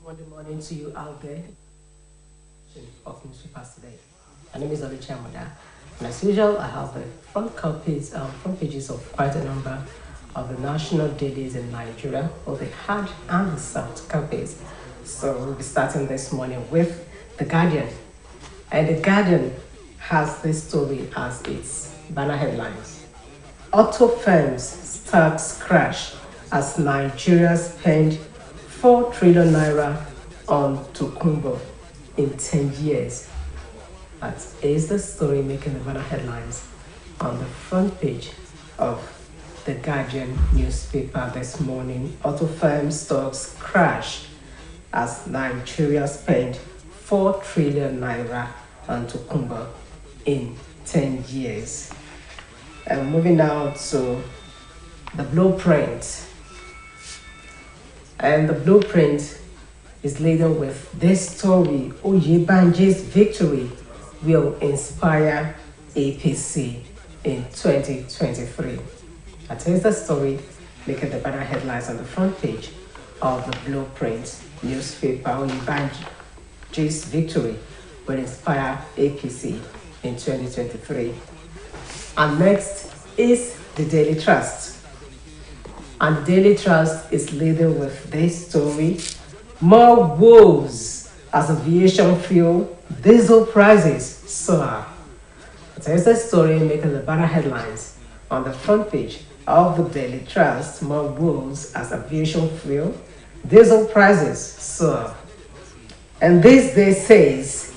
Monday morning to you out there of newspapers today. My name is Oluchi Amoda, and as usual, I have the front pages of quite a number of the national dailies in Nigeria, both the hard and the soft copies. So we'll be starting this morning with The Guardian, and The Guardian has this story as its banner headlines. Auto firms stocks crash as Nigeria spent 4 trillion naira on Tokumbo in 10 years. That is the story making the banner headlines on the front page of the Guardian newspaper this morning. Auto firm stocks crash as Nigeria spent 4 trillion naira on Tokumbo in 10 years. And moving now to the blueprint. And the blueprint is laden with this story: Oyebanji's victory will inspire APC in 2023. That is the story making the banner headlines on the front page of the blueprint newspaper. Oyebanji's victory will inspire APC in 2023. And next is the Daily Trust. And the Daily Trust is laden with this story: more woes as aviation fuel, diesel prices soar. That is the story making the banner headlines on the front page of the Daily Trust: more woes as aviation fuel, diesel prices soar. And this day says,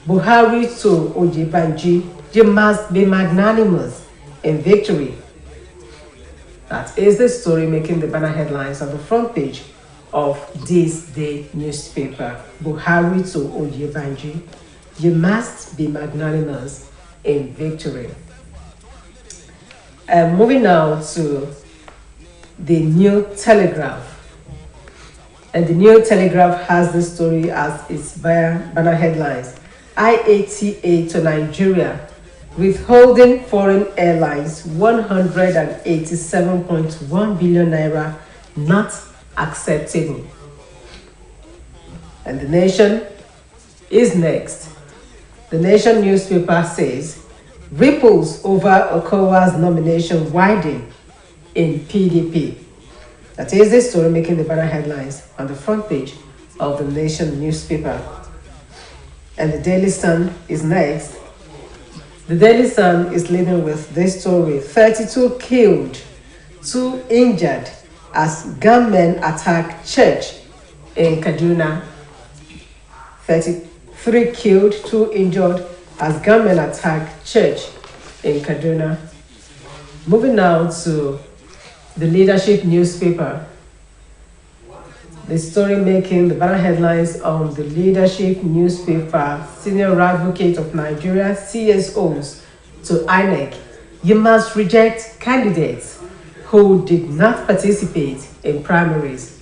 Buhari to Oyebanji, you must be magnanimous in victory. That is the story making the banner headlines on the front page of this day newspaper. Buhari to Oyebanji, you must be magnanimous in victory. Moving now to the New Telegraph. And the New Telegraph has this story as its banner headlines: IATA to Nigeria, withholding foreign airlines 187.1 billion naira, not acceptable. And The Nation is next. The Nation newspaper says, ripples over Okowa's nomination widen in PDP. That is the story making the banner headlines on the front page of the Nation newspaper. And the Daily Sun is next. The Daily Sun is leading with this story: 32 killed, 2 injured as gunmen attack church in Kaduna. 33 killed, 2 injured as gunmen attack church in Kaduna. Moving now to the Leadership newspaper. The story making the banner headlines on the Leadership newspaper: Senior Advocate of Nigeria, CSOs to INEC, you must reject candidates who did not participate in primaries.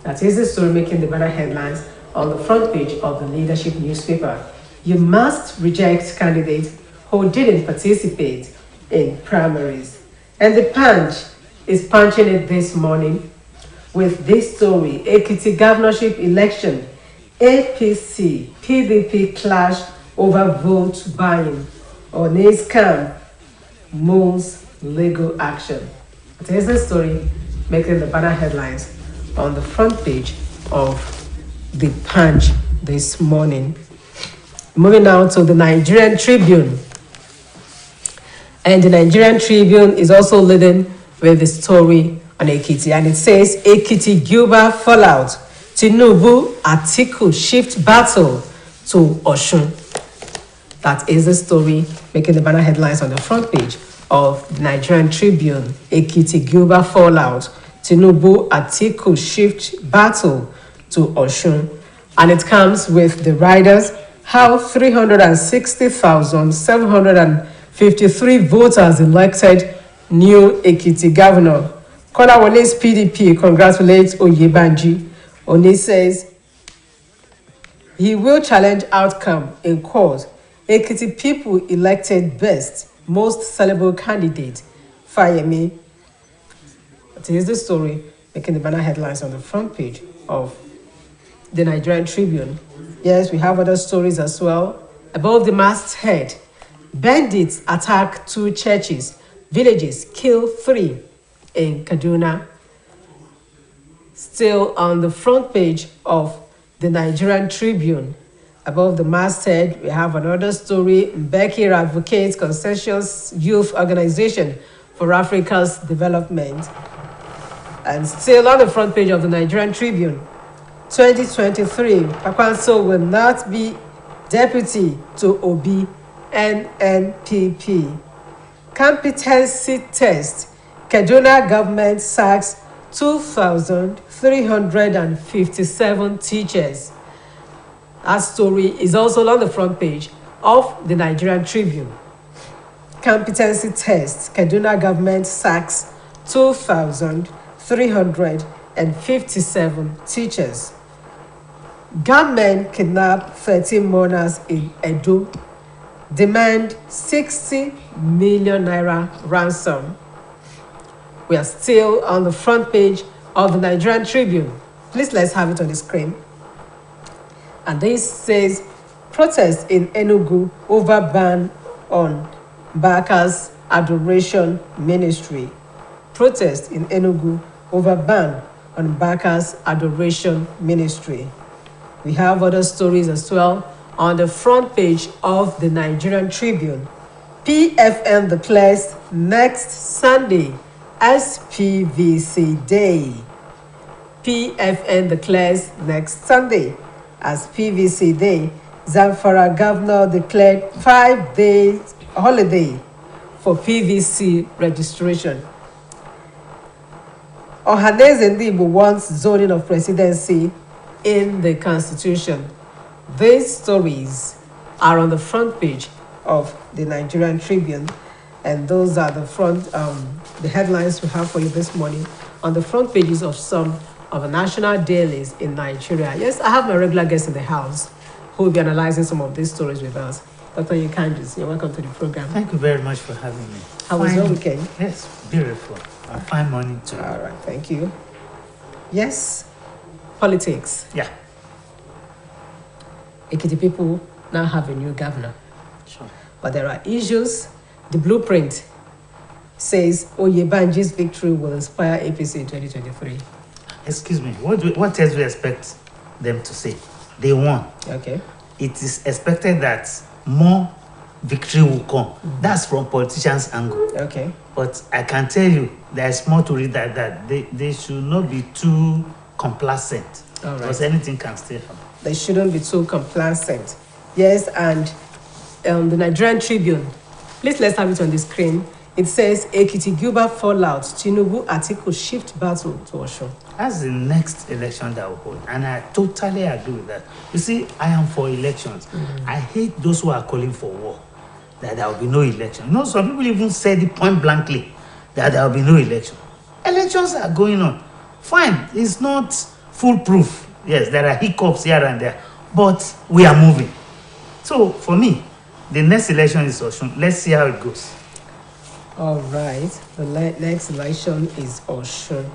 That is the story making the banner headlines on the front page of the Leadership newspaper. You must reject candidates who didn't participate in primaries. And the Punch is punching it this morning with this story: Ekiti governorship election, APC, PDP clash over vote buying. One scam moves legal action. It is the story making the banner headlines on the front page of the Punch this morning. Moving now to the Nigerian Tribune. And the Nigerian Tribune is also leading with the story on Ekiti, and it says, Ekiti Guba fallout, Tinubu Atiku shift battle to Osun. That is the story making the banner headlines on the front page of the Nigerian Tribune: Ekiti Guba fallout, Tinubu Atiku shift battle to Osun. And it comes with the riders: how 360,753 voters elected new Ekiti governor. Kolawole's PDP congratulates Oyebanji. Oni says he will challenge outcome in court. Ekiti people elected best, most sellable candidate, Fayemi. That is the story making the banner headlines on the front page of the Nigerian Tribune. Yes, we have other stories as well. Above the masthead, bandits attack 2 churches, villages kill 3 in Kaduna. Still on the front page of the Nigerian Tribune, above the masthead, we have another story. Mbeki advocates consensus youth organization for Africa's development. And still on the front page of the Nigerian Tribune, 2023, Pakwanso will not be deputy to Obi NNPP. Competency test, Kaduna government sacks 2,357 teachers. That story is also on the front page of the Nigerian Tribune. Competency test, Kaduna government sacks 2,357 teachers. Gunmen kidnap 13 mourners in Edo. Demand 60 million naira ransom. We are still on the front page of the Nigerian Tribune. Please, let's have it on the screen. And this says, protest in Enugu over ban on Baka's adoration ministry. Protest in Enugu over ban on Baka's adoration ministry. We have other stories as well on the front page of the Nigerian Tribune. PFN declares next Sunday as PVC Day. PFN declares next Sunday as PVC Day. Zamfara governor declared 5 days holiday for PVC registration. Ohaneze Ndigbo wants zoning of presidency in the Constitution. These stories are on the front page of the Nigerian Tribune, and those are the headlines we have for you this morning on the front pages of some of the national dailies in Nigeria. Yes, I have my regular guests in the house who will be analyzing some of these stories with us. Dr. Yekandis, you're welcome to the program. Thank you very much for having me. How was your weekend? Yes, beautiful. A fine morning too. All right, thank you. Yes, politics. Yeah. Ekiti people now have a new governor. Sure. But there are issues. The blueprint says Oyebanji's victory will inspire APC in 2023. Excuse me, what else do we expect them to say? They won. Okay. It is expected that more victory will come. That's from politicians' angle. Okay. But I can tell you, there's more to it than that. They should not be too complacent. All right. Because anything can still happen. They shouldn't be too complacent. Yes, and the Nigerian Tribune. Please, let's have it on the screen. It says, Ekiti Guba fallout, Tinubu Atiku shift battle to Osun. That's the next election that will hold. And I totally agree with that. You see, I am for elections. I hate those who are calling for war, that there will be no election. You know, some people even said it point blankly, that there will be no election. Elections are going on. Fine, it's not foolproof. Yes, there are hiccups here and there, but we are moving. So, for me, the next election is Osun. Let's see how it goes. All right, the next election is Osun.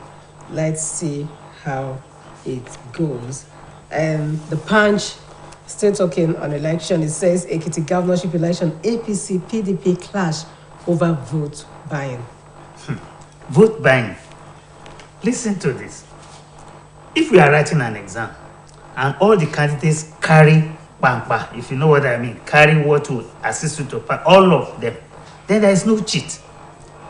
Let's see how it goes. And the Punch, still talking on election, it says Ekiti governorship election, APC, PDP clash over vote buying. Vote buying. Listen to this. If we are writing an exam and all the candidates carry pampa, if you know what I mean, carry what will assist you to pass, all of them, then there is no cheat.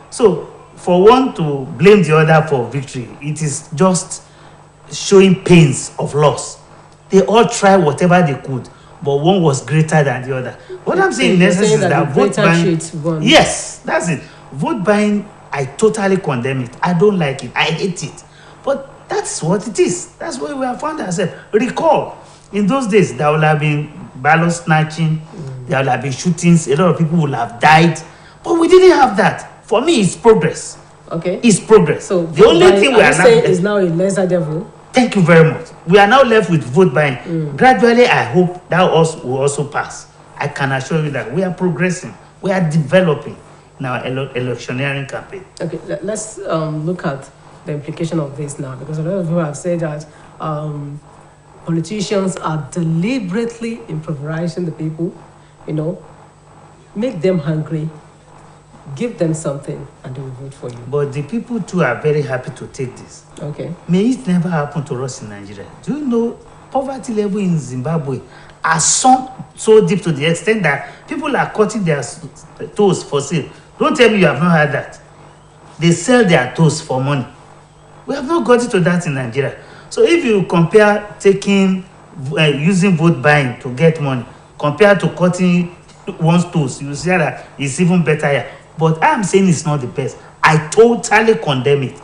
So, for one to blame the other for victory, it is just showing pains of loss. They all tried whatever they could, but one was greater than the other. What I'm saying in essence is that vote buying. Yes, that's it. Vote buying, I totally condemn it. I don't like it. I hate it. But that's what it is. That's where we have found ourselves. Recall, in those days, there would have been ballot snatching, there would have been shootings, a lot of people would have died, but we didn't have that. For me, it's progress. Okay. It's progress. So the only thing we are saying is now a lesser devil. Thank you very much. We are now left with vote buying. Gradually, I hope that will also pass. I can assure you that we are progressing. We are developing in our electioneering campaign. Okay, let's look at the implication of this now, because a lot of people have said that politicians are deliberately impoverishing the people, you know, make them hungry, give them something, and they will vote for you. But the people too are very happy to take this. Okay. May it never happen to us in Nigeria. Do you know poverty level in Zimbabwe are sunk so deep to the extent that people are cutting their toes for sale? Don't tell me you have not heard that. They sell their toes for money. We have not got to that in Nigeria. So if you compare taking, using vote buying to get money, compared to cutting one's toes, you see that it's even better here. But I'm saying it's not the best. I totally condemn it.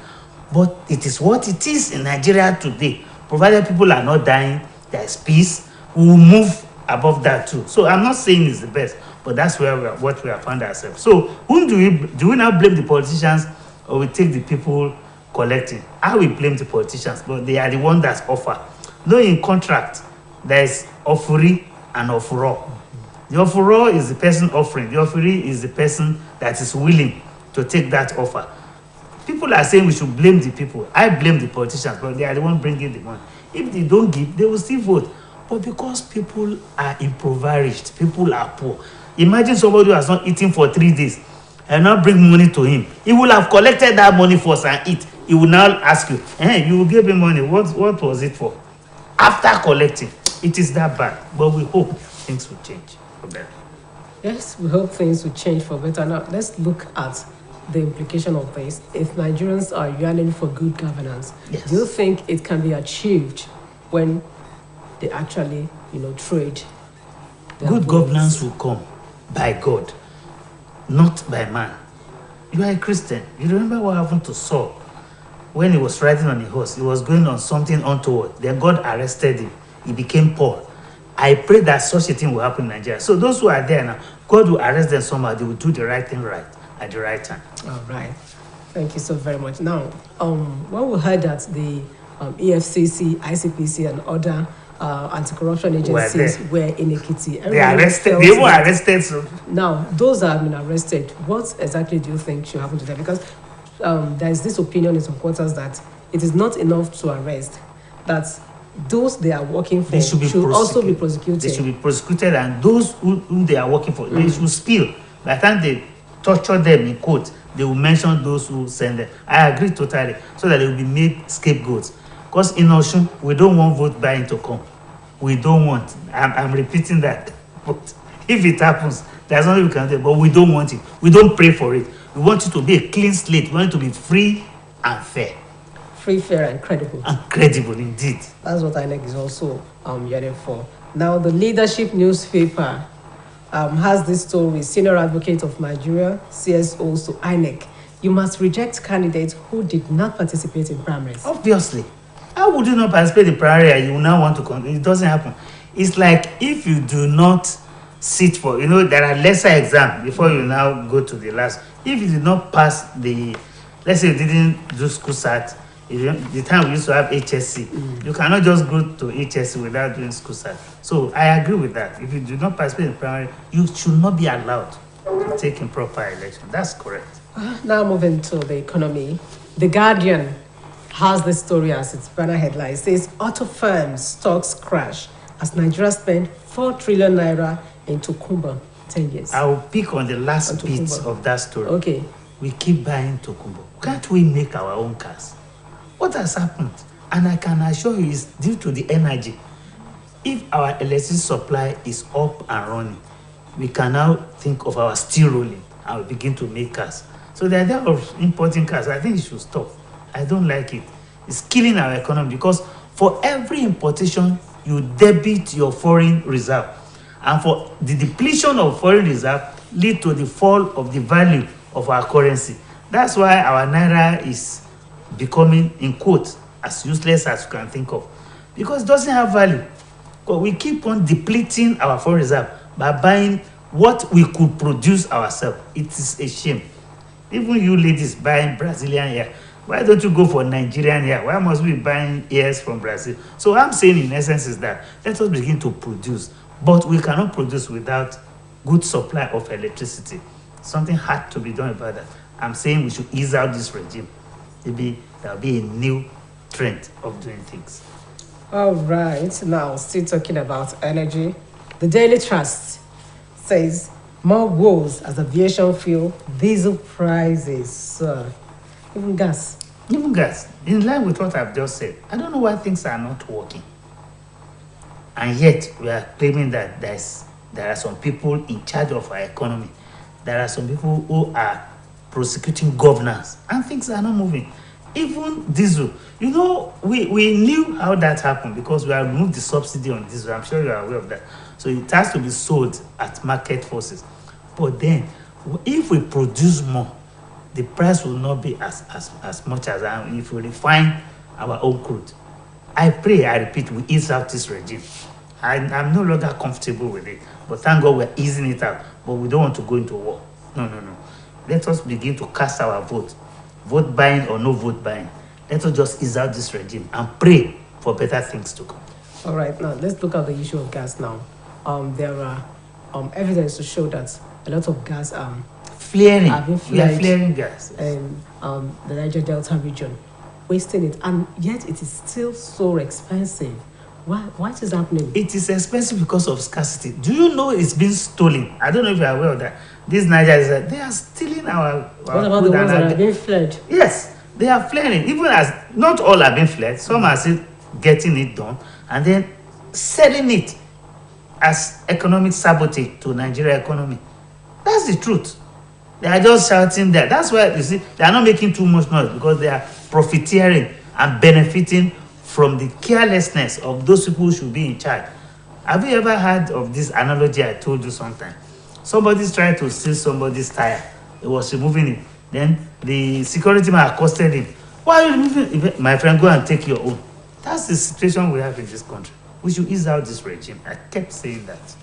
But it is what it is in Nigeria today. Provided people are not dying, there is peace, we will move above that too. So I'm not saying it's the best, but that's where what we have found ourselves. So whom do we now blame the politicians, or we take the people collecting? I will blame the politicians, but they are the ones that offer. Though in contract, there is offeree and offeror. The offeror is the person offering. The offeree is the person that is willing to take that offer. People are saying we should blame the people. I blame the politicians, but they are the ones bringing the money. If they don't give, they will still vote. But because people are impoverished, people are poor. Imagine somebody who has not eaten for 3 days and now bring money to him. He will have collected that money first and eat. He will now ask you, you will give him money. What was it for? After collecting, it is that bad. But we hope things will change for better. Yes, we hope things will change for better. Now, let's look at the implication of this. If Nigerians are yearning for good governance, Yes. do you think it can be achieved when they actually, trade? Good governance will come by God, not by man. You are a Christian. You remember what happened to Saul when he was riding on a horse? He was going on something untoward. Then God arrested him. He became Paul. I pray that such a thing will happen in Nigeria. So those who are there now, God will arrest them somehow. They will do the right thing right at the right time. All right. Thank you so very much. Now, when we heard that the EFCC, ICPC, and other anti-corruption agencies were in Ekiti, They arrested. They were arrested. So. Now, those that have been arrested, what exactly do you think should happen to them? Because there is this opinion in some quarters that it is not enough to arrest, that those they are working for should also be prosecuted. They should be prosecuted, and those whom they are working for, they should spill. By the time they torture them in court, they will mention those who send them. I agree totally, so that they will be made scapegoats. Because in Osun, we don't want vote buying to come. We don't want. I'm repeating that. But if it happens, there's nothing we can do. But we don't want it. We don't pray for it. We want it to be a clean slate. We want it to be free and fair. Free, fair, and credible. And credible, indeed. That's what INEC is also yearning for. Now, the Leadership newspaper has this story: Senior Advocate of Nigeria, CSO to INEC. You must reject candidates who did not participate in primaries. Obviously. How would you not participate in primary and you now want to come? It doesn't happen. It's like if you do not sit for, there are lesser exams before you now go to the last. If you did not pass the, let's say you didn't do school SAT, the time we used to have HSC, you cannot just go to HSC without doing school SAT. So I agree with that. If you do not participate in primary, you should not be allowed to take improper election. That's correct. Now moving to the economy. The Guardian has this story as its banner headline. It says, auto firms stocks crash as Nigeria spent 4 trillion naira in Tokumba 10 years. I will pick on the last bit of that story. Okay. We keep buying Tokumba. Can't we make our own cars? What has happened? And I can assure you it's due to the energy. If our electricity supply is up and running, we can now think of our steel rolling and we begin to make cars. So the idea of importing cars, I think it should stop. I don't like it. It's killing our economy because for every importation, you debit your foreign reserve. And for the depletion of foreign reserve lead to the fall of the value of our currency. That's why our naira is becoming, in quotes, as useless as you can think of. Because it doesn't have value. But we keep on depleting our foreign reserve by buying what we could produce ourselves. It is a shame. Even you ladies buying Brazilian hair, why don't you go for Nigerian hair? Why must we be buying hairs from Brazil? So what I'm saying in essence is that let us begin to produce. But we cannot produce without good supply of electricity. Something had to be done about that. I'm saying we should ease out this regime. Maybe there'll be a new trend of doing things. All right, now still talking about energy. The Daily Trust says more woes as aviation fuel, diesel prices, even gas. Even gas, in line with what I've just said, I don't know why things are not working. And yet, we are claiming that there are some people in charge of our economy. There are some people who are prosecuting governance, and things are not moving. Even diesel, we knew how that happened because we have removed the subsidy on diesel. I'm sure you are aware of that. So it has to be sold at market forces. But then, if we produce more, the price will not be as much as if we refine our own crude. I repeat, we ease out this regime. I'm no longer comfortable with it. But thank God we're easing it out. But we don't want to go into war. No. Let us begin to cast our vote. Vote buying or no vote buying. Let us just ease out this regime and pray for better things to come. All right, now let's look at the issue of gas now. There are evidence to show that a lot of gas flaring. have been We are flared flaring gas. Yes. in the Niger Delta region, wasting it, and yet it is still so expensive. What is happening? It is expensive because of scarcity. Do you know it's been stolen? I don't know if you are aware of that. These Nigerians, they are stealing our What about the ones that are being flared? Yes, they are flaring. Even as not all are being flared, some are still getting it done and then selling it as economic sabotage to Nigeria economy. That's the truth. They are just shouting there. That's why you see they are not making too much noise because they are profiteering and benefiting from the carelessness of those people who should be in charge. Have you ever heard of this analogy I told you sometime? Somebody's trying to steal somebody's tire. He was removing it. Then the security man accosted him. Why are you removing it? My friend, go and take your own. That's the situation we have in this country. We should ease out this regime. I kept saying that.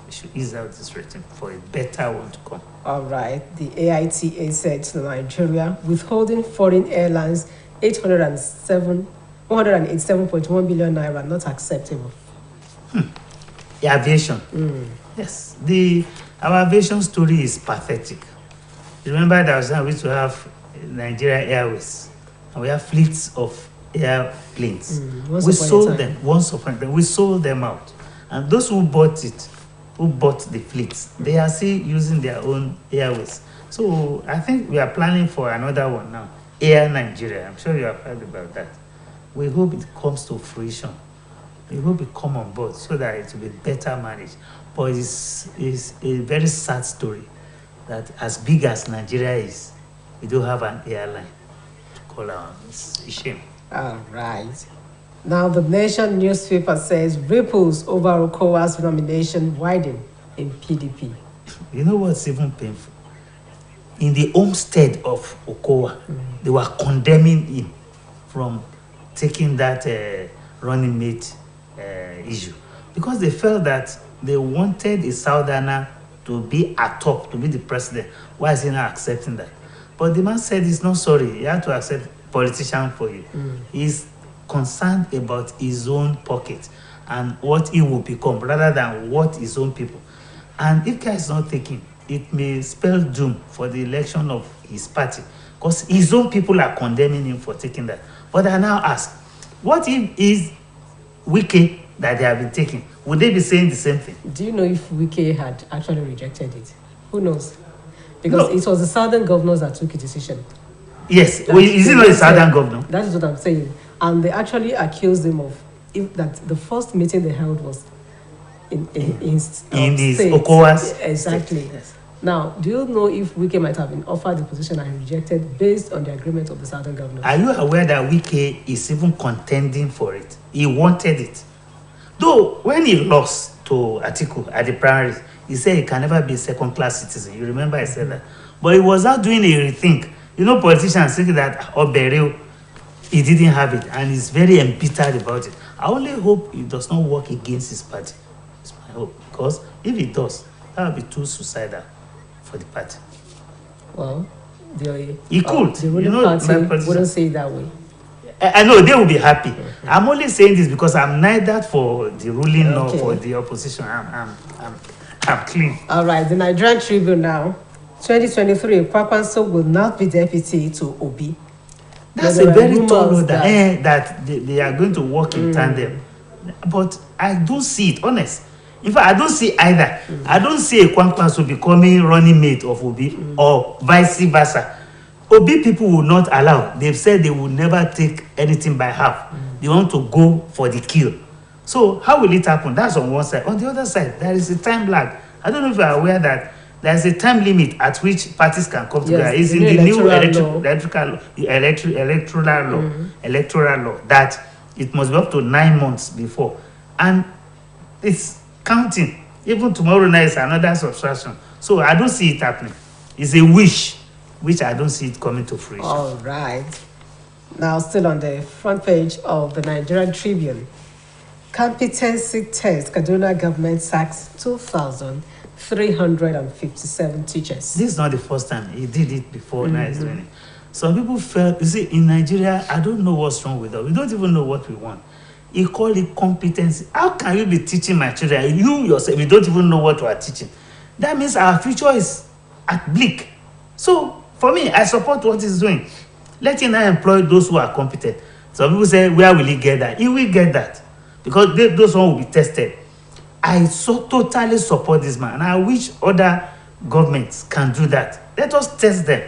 We should ease out this regime for a better one to come. All right, the AITA said to Nigeria, withholding foreign airlines 187.1 billion naira not acceptable. The aviation. Yes, our aviation story is pathetic. Remember that we used to have Nigeria Airways, and we have fleets of airplanes. We sold them once upon a time. We sold them out, and those who bought the fleets, they are still using their own airways. So I think we are planning for another one now, Air Nigeria. I'm sure you have heard about that. We hope it comes to fruition. We hope it come on board so that it will be better managed. But it's a very sad story that as big as Nigeria is, we don't have an airline to call our own. It's a shame. All right. Now, the Nation newspaper says ripples over Okowa's nomination widen in PDP. You know what's even painful? In the homestead of Okowa, they were condemning him from taking that running mate issue because they felt that they wanted a Southerner to be atop, to be the president. Why is he not accepting that? But the man said he's not sorry. He had to accept politician for you. He's concerned about his own pocket and what he will become rather than what his own people. And if guy is not taking, it may spell doom for the election of his party because his own people are condemning him for taking that. But I now ask, what if is Wike that they have been taking? Would they be saying the same thing? Do you know if Wike had actually rejected it? Who knows? Because it was the southern governors that took a decision. Yes, is he not a southern governor? That is what I'm saying. And they actually accused him of that the first meeting they held was in his Okowa's. Exactly. Yes. Now, do you know if Wike might have been offered the position and rejected based on the agreement of the southern governors? Are you aware that Wike is even contending for it? He wanted it. Though, when he lost to Atiku at the primaries, he said he can never be a second-class citizen. You remember I said that? But he was out doing a rethink. You know, politicians think that Obereo, he didn't have it, and he's very embittered about it. I only hope he does not work against his party. It's my hope. Because if he does, that would be too suicidal for the party. Well, he could. The ruling party wouldn't say it that way. I know they will be happy. I'm only saying this because I'm neither for the ruling nor for the opposition. I'm clean. All right, the Nigerian Tribune now. 2023, Kwakwanso will not be deputy to Obi. That's there a were very tall rumors order that they are going to work in tandem. But I don't see it, honest. In fact, I don't see either. I don't see a Kwankwaso becoming running mate of Obi or vice versa. Obi people will not allow. They've said they will never take anything by half. They want to go for the kill. So how will it happen? That's on one side. On the other side, there is a time lag. I don't know if you are aware that there is a time limit at which parties can come together. It's in the new electoral law that it must be up to 9 months before. And it's counting. Even tomorrow night is another subtraction. So I don't see it happening. It's a wish, which I don't see it coming to fruition. All right. Now, still on the front page of the Nigerian Tribune. Competency test, Kaduna government sacks 2,357 teachers. This is not the first time. He did it before. Now he's doing it. Some people felt, you see, in Nigeria, I don't know what's wrong with us. We don't even know what we want. He called it competency. How can you be teaching my children? You yourself, you don't even know what you are teaching. That means our future is at bleak. So, for me, I support what he's doing. Let him now employ those who are competent. Some people say, where will he get that? He will get that. Because those ones will be tested. I totally support this man. And I wish other governments can do that. Let us test them.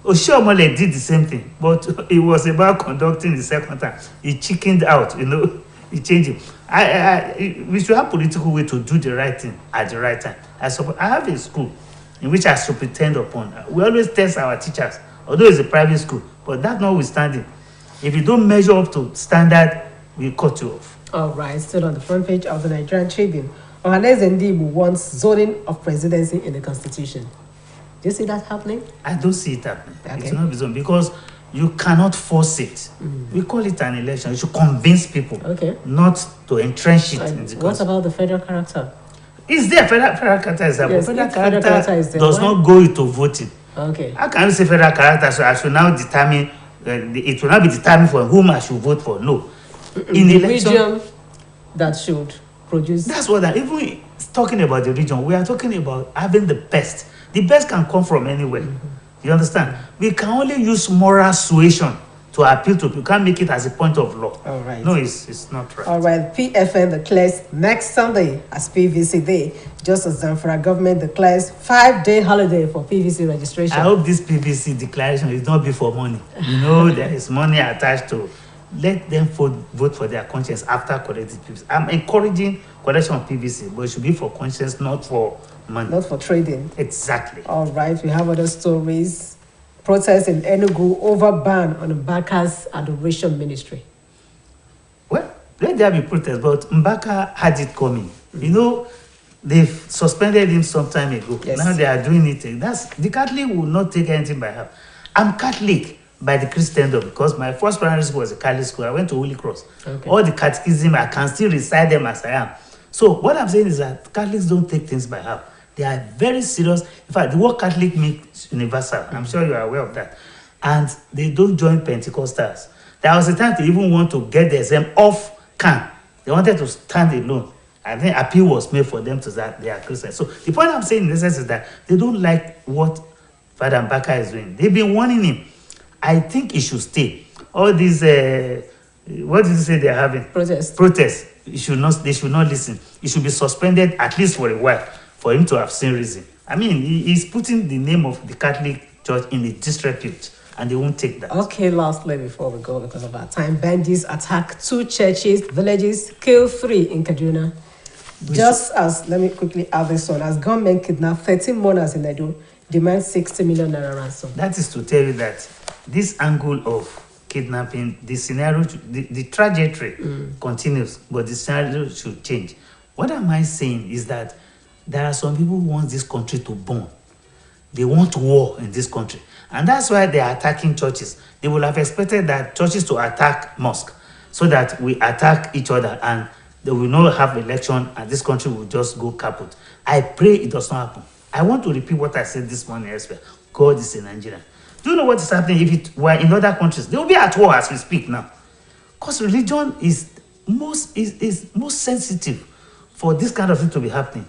Oshiomhole did the same thing. But it was about conducting the second time. He chickened out, He changed it. We should have political way to do the right thing at the right time. I have a school in which I superintend upon. We always test our teachers, although it's a private school. But that notwithstanding, if you don't measure up to standard, we cut you off. All right, still on the front page of the Nigerian Tribune. Ohaneze Ndigbo wants zoning of presidency in the constitution. Do you see that happening? I don't see it happening. Okay. It's not zoned because you cannot force it. We call it an election. You should convince people, not to entrench it. What about the federal character? Is there federal character? Yes, federal character is there. Does not go into voting. Okay. How can you say federal character? So I should now determine. It will not be determined for whom I should vote for. No. In the election, region that should produce. That's what even talking about the region, we are talking about having the best. The best can come from anywhere. You understand? We can only use moral suasion to appeal to people. You can't make it as a point of law. All right. No, it's not right. All right. PFN declares next Sunday as PVC Day, just as Zamfara government declares 5-day holiday for PVC registration. I hope this PVC declaration is not be for money. There is money attached to. Let them vote for their conscience after collecting PVC. I'm encouraging collection of PVC, but it should be for conscience, not for money. Not for trading. Exactly. All right. We have other stories. Protests in Enugu over ban on Mbaka's adoration ministry. Well, let there be protests, but Mbaka had it coming. They've suspended him some time ago. Yes. Now they are doing it. The Catholic will not take anything by half. I'm Catholic by the Christendom because my first primary school was a Catholic school. I went to Holy Cross. Okay. All the catechism, I can still recite them as I am. So what I'm saying is that Catholics don't take things by half. They are very serious. In fact, the word Catholic means universal. I'm sure you are aware of that. And they don't join Pentecostals. There was a time they even want to get the exam off can. They wanted to stand alone. I think appeal was made for them to that they are Christians. So the point I'm saying in this sense is that they don't like what Father Mbaka is doing. They've been warning him. I think he should stay. All these, what did you say they are having? Protests. They should not listen. He should be suspended at least for a while for him to have seen reason. I mean, he's putting the name of the Catholic Church in a disrepute, and they won't take that. Okay, lastly, before we go, because of our time, bandits attack 2 churches, villages, kill 3 in Kaduna. Let me quickly add this one, as government kidnapped 13 mourners in Edo, demand 60 million naira ransom. That is to tell you that this angle of kidnapping, the scenario, the trajectory continues, but the scenario should change. What am I saying is that there are some people who want this country to burn. They want war in this country. And that's why they are attacking churches. They will have expected that churches to attack mosque so that we attack each other and they will not have election and this country will just go kaput. I pray it does not happen. I want to repeat what I said this morning elsewhere. God is in Nigeria. Do you know what is happening if it were in other countries? They will be at war as we speak now. Because religion is most sensitive for this kind of thing to be happening.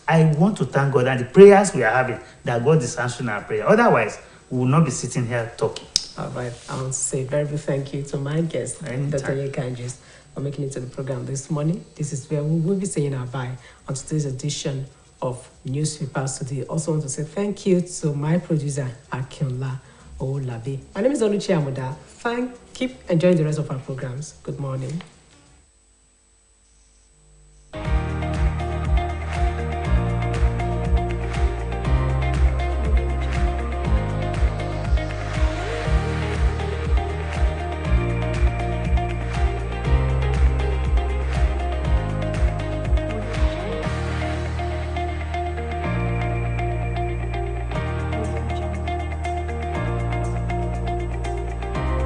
I want to thank God and the prayers we are having that God is answering our prayer. Otherwise, we will not be sitting here talking. All right. I want to say a very big thank you to my guest, Anytime. Dr. Yekanjis, for making it to the program this morning. This is where we will be saying our bye on today's edition of Newspapers Today. Also want to say thank you to my producer, Akionla Olabi. My name is Oluchi Amuda. Keep enjoying the rest of our programs. Good morning.